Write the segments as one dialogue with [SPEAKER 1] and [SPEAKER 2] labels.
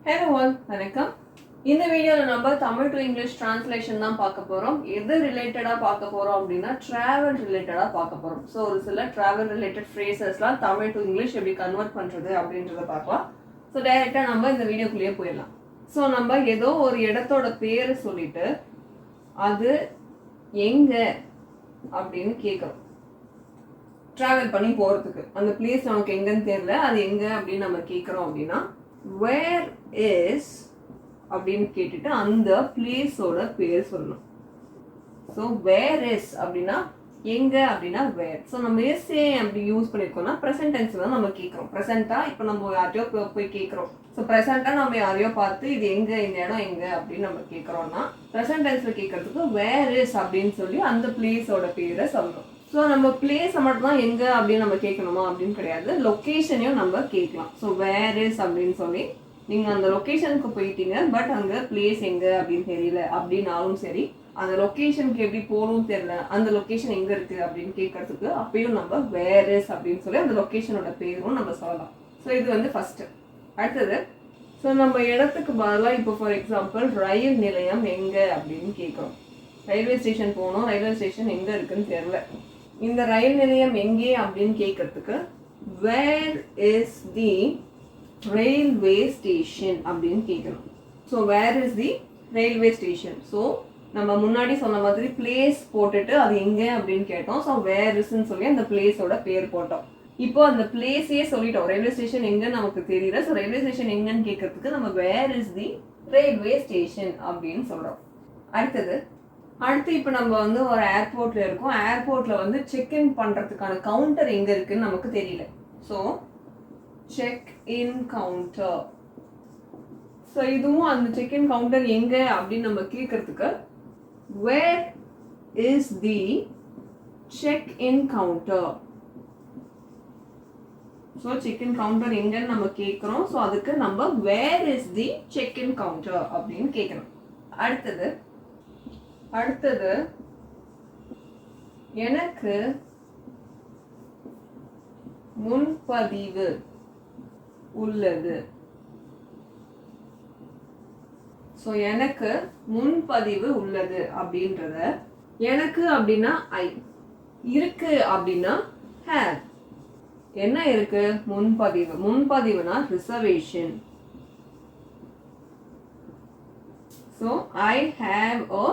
[SPEAKER 1] Hello all, வணக்கம். இந்த வீடியோல நம்ம தமிழ் டு இங்கிலீஷ் டிரான்ஸ்லேஷன் தான் பார்க்க போறோம். எது ரிலேட்டடா பார்க்க போறோம் அப்படின்னா டிராவல் ரிலேட்டடா பார்க்க போறோம். ஸோ ஒரு சில டிராவல் ரிலேட்டட் ஃப்ரேசஸ்லாம் தமிழ் டு இங்கிலீஷ் எப்படி கன்வெர்ட் பண்றது அப்படின்றத பார்க்கலாம். ஸோ டைரக்டா நம்ம இந்த வீடியோக்குள்ளேயே போயிடலாம். ஸோ நம்ம ஏதோ ஒரு இடத்தோட பேரை சொல்லிட்டு அது எங்க அப்படின்னு கேட்குறோம். டிராவல் பண்ணி போறதுக்கு அந்த பிளேஸ் நமக்கு எங்கன்னு தெரியல, அது எங்க அப்படின்னு நம்ம கேட்குறோம் அப்படின்னா where is அப்படின்னு கேட்டுட்டு அந்த பிளேஸோட பேர் சொல்லணும். ஸோ வேர் இஸ் அப்படின்னா எங்க அப்படின்னா வேர். ஸோ நம்ம எஸ்ஏ அப்படி யூஸ் பண்ணியிருக்கோம்னா ப்ரெசென்ட் டென்ஸ் தான் நம்ம கேட்குறோம். ப்ரெசென்ட்டா இப்போ நம்ம யாரையோ போய் கேட்குறோம். ஸோ ப்ரெசென்ட்டா நம்ம யாரையோ பார்த்து இது எங்க, இந்த இடம் எங்க அப்படின்னு நம்ம கேட்குறோம்னா ப்ரெசென்ட் டென்ஸ்ல கேட்கறதுக்கு வேர் இஸ் அப்படின்னு சொல்லி அந்த பிளேஸோட பேரை சொல்லணும். ஸோ நம்ம பிளேஸை மட்டும் தான் எங்கே அப்படின்னு நம்ம கேட்கணுமா அப்படின்னு கிடையாது, லொக்கேஷனையும் நம்ம கேட்கலாம். ஸோ வேர் இஸ் அப்படின்னு சொல்லி நீங்கள் அந்த லொக்கேஷனுக்கு போயிட்டீங்க, பட் அங்கே பிளேஸ் எங்கே அப்படின்னு தெரியல அப்படின்னாலும் சரி, அந்த லொக்கேஷனுக்கு எப்படி போகணும்னு தெரியல, அந்த லொக்கேஷன் எங்கே இருக்குது அப்படின்னு கேட்கறதுக்கு அப்பயும் நம்ம வேர் இஸ் அப்படின்னு சொல்லி அந்த லொக்கேஷனோட பேரும் நம்ம சொல்லலாம். ஸோ இது வந்து ஃபஸ்ட்டு. அடுத்தது, ஸோ நம்ம இடத்துக்கு பதிலாக இப்போ ஃபார் எக்ஸாம்பிள் ரயில் நிலையம் எங்கே அப்படின்னு கேட்குறோம். ரயில்வே ஸ்டேஷன் போகணும், ரயில்வே ஸ்டேஷன் எங்கே இருக்குன்னு தெரியல, இந்த ரயில் நிலையம் எங்கே அப்படின்னு கேட்கறதுக்கு where is the railway station அப்படின்னு கேட்கணும். So where is the railway station. So நம்ம முன்னாடி சொன்ன மாதிரி பிளேஸ் போட்டுட்டு அது எங்கே அப்படின்னு கேட்டோம். ஸோ வேர் இஸ்ன்னு சொல்லி அந்த பிளேஸோட பேர் போட்டோம். இப்போ அந்த பிளேஸே சொல்லிட்டோம், ரயில்வே ஸ்டேஷன் எங்கன்னு நமக்கு தெரியல. ஸோ ரயில்வே ஸ்டேஷன் எங்கன்னு கேட்கறதுக்கு நம்ம where is the railway station அப்படின்னு சொல்றோம். அடுத்து இப்போ நம்ம வந்து ஒரு ஏர்போர்ட்ல இருக்கோம். ஏர்போர்ட்ல வந்து செக்இன் பண்றதுக்கான கவுண்டர் எங்க இருக்குன்னு நமக்கு தெரியல. So check in counter. So இதுவும் அந்த செக்இன் கவுண்டர் எங்க அப்படின்னு நம்ம கேட்கறதுக்கு where is the check in counter. So check in counter எங்கன்னு நம்ம கேட்குறோம். ஸோ அதுக்கு நம்ம where is the check in counter அப்படின்னு கேட்கணும். அடுத்தது எனக்கு முன்பதிவு உள்ளது. ஸோ எனக்கு முன்பதிவு உள்ளது அப்படின்றத, எனக்கு அப்படின்னா ஐ, இருக்கு அப்படின்னா ஹேவ். என்ன இருக்கு? முன்பதிவு. முன்பதிவுனா reservation. So I have a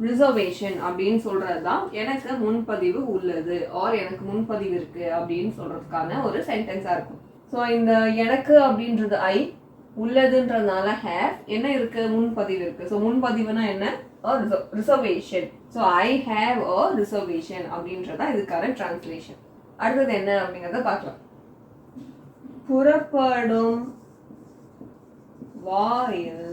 [SPEAKER 1] reservation அப்படின்னு சொல்றது தான் எனக்கு முன்பதிவு உள்ளது ஆர் எனக்கு முன்பதிவு இருக்கு அப்படின்னு சொல்றதுக்கான ஒரு சென்டென்ஸா இருக்கும். ஸோ இந்த எனக்கு அப்படின்றது ஐ, உள்ளதுன்றதுனால ஹேவ், என்ன இருக்கு? முன்பதிவு இருக்கு. ஸோ முன்பதிவுனா என்ன? Reservation. So I have a reservation அப்படின்றதா இதுக்கான டிரான்ஸ்லேஷன். அடுத்தது என்ன அப்படிங்கிறத பார்க்கலாம். புறப்படும் வாயில்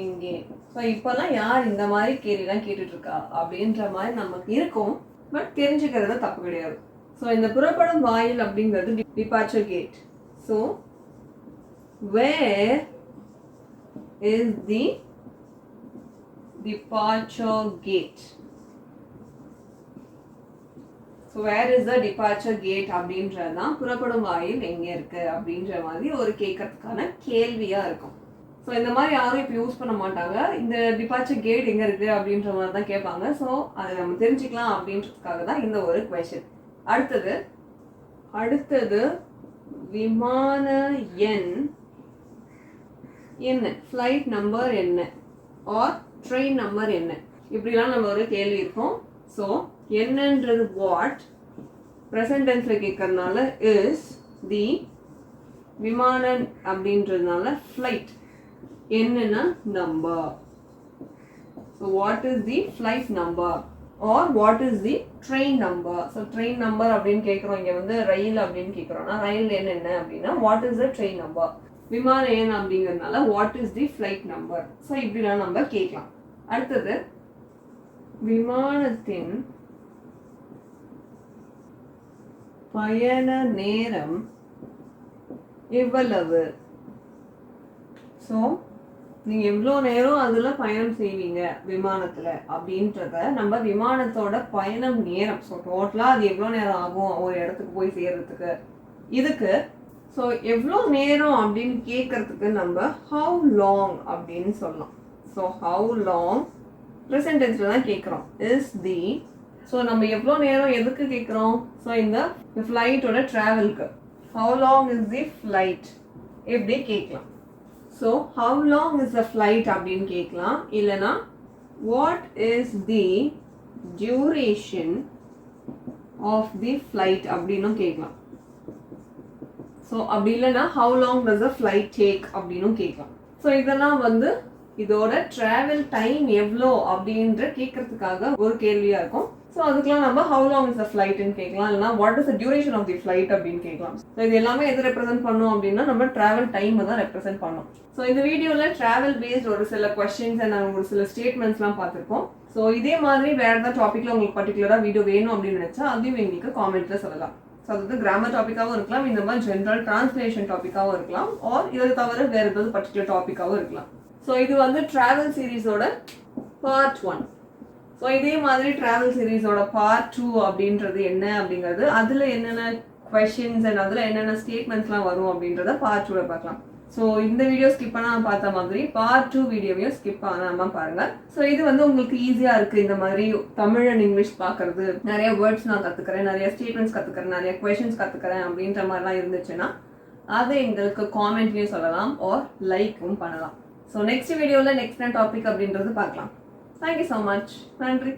[SPEAKER 1] எங்கே? ஸோ இப்போல்லாம் யார் இந்த மாதிரி கேள்விலாம் கேட்டுட்டு இருக்கா அப்படின்ற மாதிரி நமக்கு இருக்கும், பட் தெரிஞ்சுக்கிறது தப்பு கிடையாது. ஸோ இந்த புறப்படும் வாயில் அப்படிங்கிறது departure gate. So where is the departure gate? So where is the departure gate அப்படின்றது தான் புறப்படும் வாயில் எங்கே இருக்கு அப்படின்ற மாதிரி ஒரு கேட்கறதுக்கான கேள்வியா இருக்கும். ஸோ இந்த மாதிரி யாரும் இப்போ யூஸ் பண்ண மாட்டாங்க. இந்த டிபார்ச்சர் கேட் எங்கே இருக்குது அப்படின்ற மாதிரி தான் கேட்பாங்க. ஸோ அதை நம்ம தெரிஞ்சுக்கலாம் அப்படின்றதுக்காக தான் இந்த ஒரு கொஷின். அடுத்தது விமான எண் என்ன? ஃப்ளைட் நம்பர் என்ன? ஆர் ட்ரெயின் நம்பர் என்ன? இப்படிலாம் நம்ம ஒரு கேள்வி இருக்கும். ஸோ என்னன்றது வாட், ப்ரெசன்ட் டென்ஸ்ல கேட்கறதுனால இஸ், தி விமானம் அப்படின்றதுனால ஃப்ளைட், என்னன்னா number. So what is the flight number or what is the train number? So train number அப்படின்னு கேட்குறோம். இங்கே வந்து ரயில் அப்படின்னு கேட்குறோம்னா ரயில் எண் என்ன அப்படின்னா what is the train number. விமான எண் அப்படிங்கிறதுனால what is the flight number. So இப்படிலாம் நம்ம கேட்கலாம். அடுத்தது விமானத்தின் பயண நேரம் எவ்வளவு? ஸோ நீங்க எவ்வளோ நேரம் அதுல பயணம் செய்வீங்க விமானத்துல அப்படின்றத நம்ம விமானத்தோட பயணம் நேரம், ஸோ டோட்டலா அது எவ்வளோ நேரம் ஆகும் ஒரு இடத்துக்கு போய் சேர்றதுக்கு, இதுக்கு ஸோ எவ்வளோ நேரம் அப்படின்னு கேட்கறதுக்கு நம்ம how long அப்படின்னு சொல்லலாம். ஸோ how long ப்ரெசன்ட் டென்ஸில் தான் கேட்குறோம். இஸ் தி ஸோ நம்ம எவ்வளோ நேரம் எதுக்கு கேட்குறோம்? ஸோ இந்த ஃப்ளைட்டோட ட்ராவலுக்கு how long is the flight எப்படி கேட்கலாம். So how long is the flight அப்படின்னு கேட்கலாம். இல்லைனா what is the duration of the flight அப்படின்னும் கேட்கலாம். ஸோ அப்படி இல்லைன்னா how long does the flight take அப்படின்னும் கேட்கலாம். ஸோ இதெல்லாம் வந்து இதோட ட்ராவல் டைம் எவ்வளோ அப்படின்ற கேட்கறதுக்காக ஒரு கேள்வியாக இருக்கும். ஸோ அதுக்கெல்லாம் நம்ம how long is the flight ன்னு கேட்கலாம். இல்லைனா what is the duration of the flight அப்படின்னு கேட்கலாம். ஸோ இது எல்லாமே எது ரெப்ரசென்ட் பண்ணும் அப்படின்னா நம்ம ட்ராவல் டைமை தான் ரெப்ரசென்ட் பண்ணோம். ஸோ இந்த வீடியோவில் ட்ராவல் பேஸ்ட் ஒரு சில கொஸ்டின்ஸ் அண்ட் ஒரு சில ஸ்டேட்மெண்ட்ஸ்லாம் பார்த்துருக்கோம். ஸோ இதே மாதிரி வேறு ஏதாவது டாப்பிக்கில் உங்களுக்கு பர்டிகுலராக வீடியோ வேணும் அப்படின்னு நினச்சா அதையும் எங்களுக்கு காமெண்ட்டில் சொல்லலாம். ஸோ அது கிராமர் டாப்பிக்காகவும் இருக்கலாம், இந்த மாதிரி ஜென்ரல் டிரான்ஸ்லேஷன் டாப்பிக்காகவும் இருக்கலாம், ஆர் இதை தவிர வேறு ஏதாவது பர்டிகுலர் டாப்பிக்காகவும் இருக்கலாம். ஸோ இது வந்து ட்ராவல் சீரீஸோட பார்ட் 1. ஸோ இதே மாதிரி ட்ராவல் சீரீஸோட பார்ட் 2 அப்படின்றது என்ன அப்படிங்கிறது, அதில் என்னென்ன கொஷின்ஸ் அண்ட் அதில் என்னென்ன ஸ்டேட்மெண்ட்ஸ்லாம் வரும் அப்படின்றத பார்ட் 2 பார்க்கலாம். ஸோ இந்த வீடியோ ஸ்கிப் பண்ணாமல் பார்த்த மாதிரி பார்ட் 2 வீடியோவையும் ஸ்கிப் பண்ணாமல் பாருங்கள். ஸோ இது வந்து உங்களுக்கு ஈஸியாக இருக்குது. இந்த மாதிரி தமிழ் அண்ட் இங்கிலீஷ் பார்க்குறது, நிறைய வேர்ட்ஸ் நான் கற்றுக்கிறேன், நிறைய ஸ்டேட்மெண்ட்ஸ் கற்றுக்கிறேன், நிறைய கொஷின்ஸ் கற்றுக்கிறேன் அப்படின்ற மாதிரிலாம் இருந்துச்சுன்னா அதை எங்களுக்கு காமெண்ட்லேயும் சொல்லலாம் ஆர் லைக்கும் பண்ணலாம். ஸோ நெக்ஸ்ட் வீடியோவில் நெக்ஸ்ட் டாபிக் அப்படின்றது பார்க்கலாம். Thank you so much. நன்றி.